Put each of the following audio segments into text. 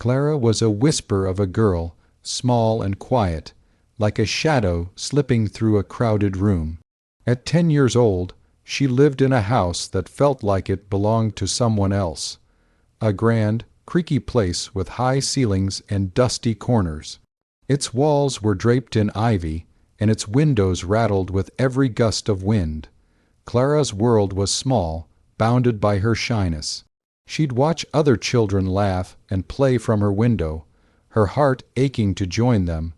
Clara was a whisper of a girl, small and quiet, like a shadow slipping through a crowded room. At 10 years old, she lived in a house that felt like it belonged to someone else. A grand, creaky place with high ceilings and dusty corners. Its walls were draped in ivy, and its windows rattled with every gust of wind. Clara's world was small, bounded by her shyness. She'd watch other children laugh and play from her window, her heart aching to join them,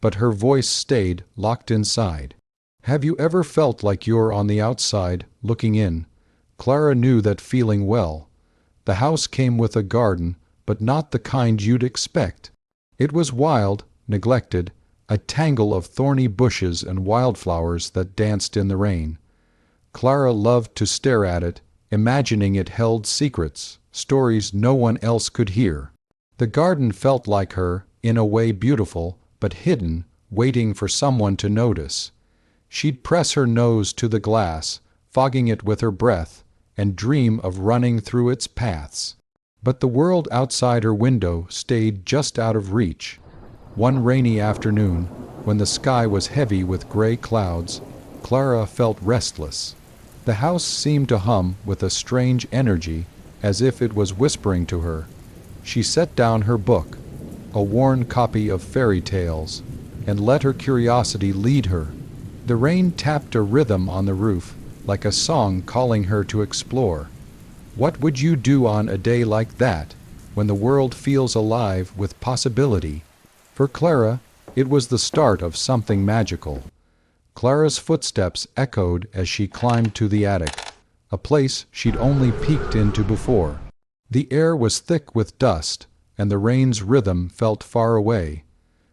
but her voice stayed locked inside. Have you ever felt like you're on the outside, looking in? Clara knew that feeling well. The house came with a garden, but not the kind you'd expect. It was wild, neglected, a tangle of thorny bushes and wildflowers that danced in the rain. Clara loved to stare at it, imagining it held secrets, stories no one else could hear. The garden felt like her, in a way beautiful, but hidden, waiting for someone to notice. She'd press her nose to the glass, fogging it with her breath, and dream of running through its paths. But the world outside her window stayed just out of reach. One rainy afternoon, when the sky was heavy with gray clouds, Clara felt restless. The house seemed to hum with a strange energy, as if it was whispering to her. She set down her book, a worn copy of fairy tales, and let her curiosity lead her. The rain tapped a rhythm on the roof, like a song calling her to explore. What would you do on a day like that, when the world feels alive with possibility? For Clara, it was the start of something magical. Clara's footsteps echoed as she climbed to the attic, a place she'd only peeked into before. The air was thick with dust, and the rain's rhythm felt far away.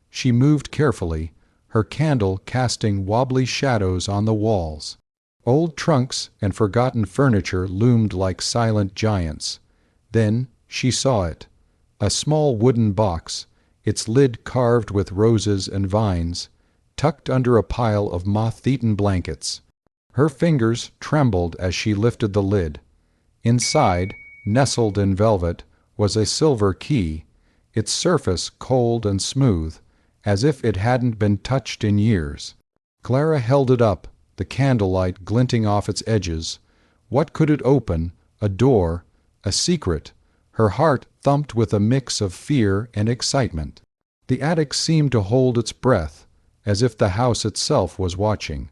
She moved carefully, her candle casting wobbly shadows on the walls. Old trunks and forgotten furniture loomed like silent giants. Then she saw it. A small wooden box, its lid carved with roses and vines, tucked under a pile of moth-eaten blankets. Her fingers trembled as she lifted the lid. Inside, nestled in velvet, was a silver key, its surface cold and smooth, as if it hadn't been touched in years. Clara held it up, the candlelight glinting off its edges. What could it open? A door? A secret? Her heart thumped with a mix of fear and excitement. The attic seemed to hold its breath, as if the house itself was watching.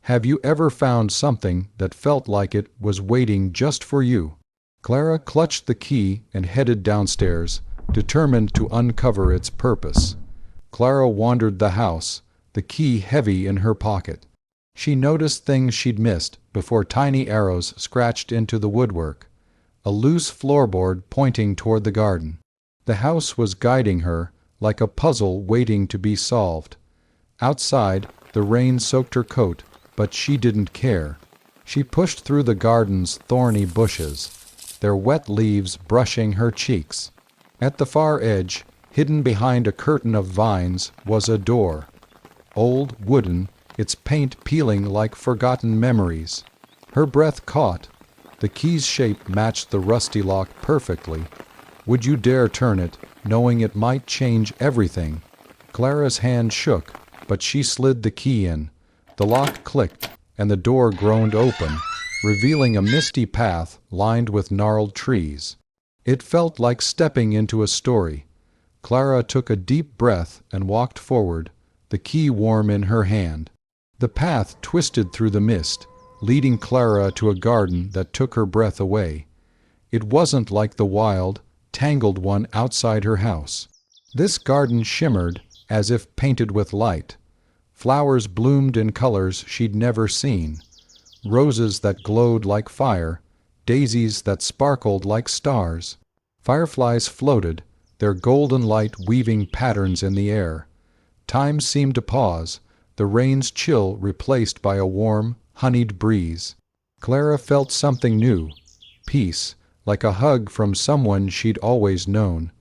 Have you ever found something that felt like it was waiting just for you? Clara clutched the key and headed downstairs, determined to uncover its purpose. Clara wandered the house, the key heavy in her pocket. She noticed things she'd missed before tiny arrows scratched into the woodwork. A loose floorboard pointing toward the garden. The house was guiding her, like a puzzle waiting to be solved. Outside, the rain soaked her coat, but she didn't care. She pushed through the garden's thorny bushes, their wet leaves brushing her cheeks. At the far edge, hidden behind a curtain of vines, was a door. Old, wooden, its paint peeling like forgotten memories. Her breath caught. The key's shape matched the rusty lock perfectly. Would you dare turn it, knowing it might change everything? Clara's hand shook, but she slid the key in. The lock clicked, and the door groaned open, revealing a misty path lined with gnarled trees. It felt like stepping into a story. Clara took a deep breath and walked forward, the key warm in her hand. The path twisted through the mist, leading Clara to a garden that took her breath away. It wasn't like the wild, tangled one outside her house. This garden shimmered as if painted with light. Flowers bloomed in colors she'd never seen. Roses that glowed like fire, daisies that sparkled like stars. Fireflies floated, their golden light weaving patterns in the air. Time seemed to pause, the rain's chill replaced by a warm, honeyed breeze. Clara felt something new, peace, like a hug from someone she'd always known.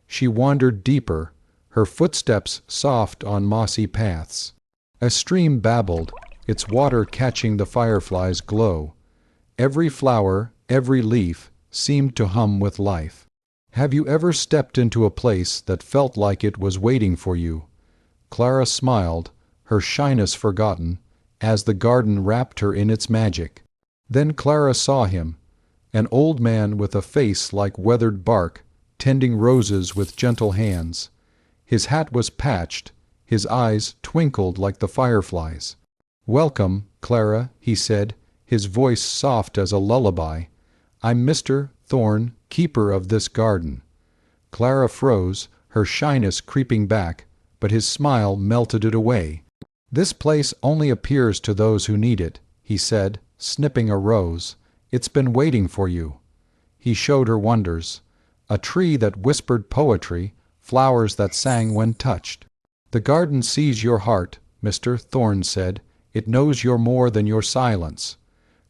She wandered deeper, her footsteps soft on mossy paths. A stream babbled, its water catching the fireflies' glow. Every flower, every leaf, seemed to hum with life. Have you ever stepped into a place that felt like it was waiting for you? Clara smiled, her shyness forgotten, as the garden wrapped her in its magic. Then Clara saw him, an old man with a face like weathered bark, tending roses with gentle hands. His hat was patched, his eyes twinkled like the fireflies. "Welcome, Clara," he said, his voice soft as a lullaby. "I'm Mr. Thorne, keeper of this garden." Clara froze, her shyness creeping back, but his smile melted it away. "This place only appears to those who need it," he said, snipping a rose. "It's been waiting for you." He showed her wonders. A tree that whispered poetry, flowers that sang when touched. "The garden sees your heart," Mr. Thorne said. "It knows you're more than your silence."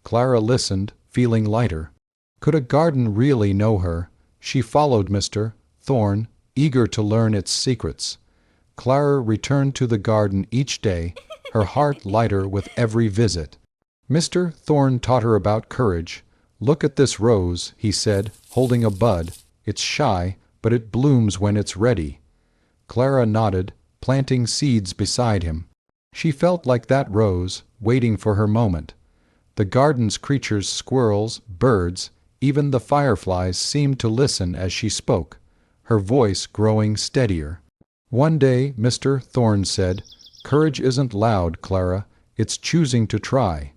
Clara listened, feeling lighter. Could a garden really know her? She followed Mr. Thorne, eager to learn its secrets. Clara returned to the garden each day, her heart lighter with every visit. Mr. Thorne taught her about courage. "Look at this rose," he said, holding a bud. "It's shy, but it blooms when it's ready." Clara nodded, planting seeds beside him. She felt like that rose, waiting for her moment. The garden's creatures, squirrels, birds, even the fireflies seemed to listen as she spoke, her voice growing steadier. One day Mr. Thorne said, "Courage isn't loud, Clara. It's choosing to try."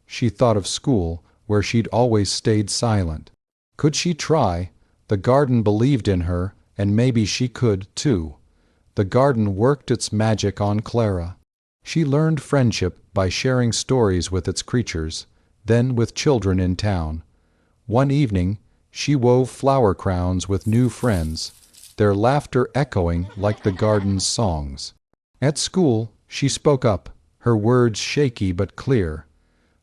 She thought of school, where she'd always stayed silent. Could she try? The garden believed in her, and maybe she could, too. The garden worked its magic on Clara. She learned friendship by sharing stories with its creatures, then with children in town. One evening, she wove flower crowns with new friends, their laughter echoing like the garden's songs. At school, she spoke up, her words shaky but clear.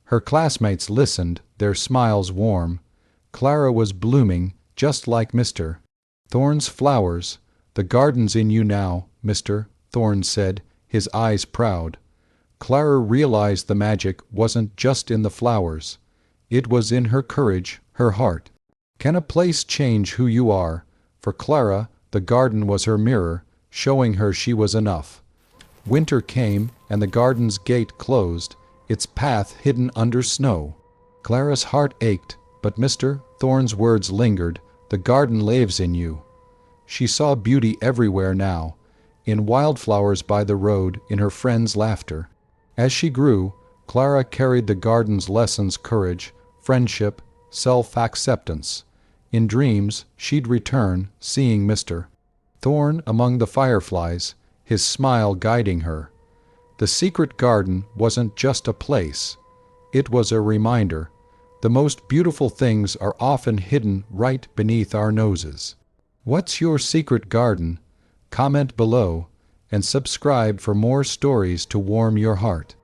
Her classmates listened, their smiles warm. Clara was blooming, just like Mr. Thorne's flowers. "The garden's in you now," Mr. Thorne said, his eyes proud. Clara realized the magic wasn't just in the flowers. It was in her courage, her heart. Can a place change who you are? For Clara, the garden was her mirror, showing her she was enough. Winter came, and the garden's gate closed, its path hidden under snow. Clara's heart ached, but Mr. Thorne's words lingered. "The garden lives in you." She saw beauty everywhere now, in wildflowers by the road, in her friends' laughter. As she grew, Clara carried the garden's lessons: courage, friendship, self-acceptance. In dreams, she'd return, seeing Mr. Thorne among the fireflies, his smile guiding her. The secret garden wasn't just a place. It was a reminder. The most beautiful things are often hidden right beneath our noses. What's your secret garden? Comment below and subscribe for more stories to warm your heart.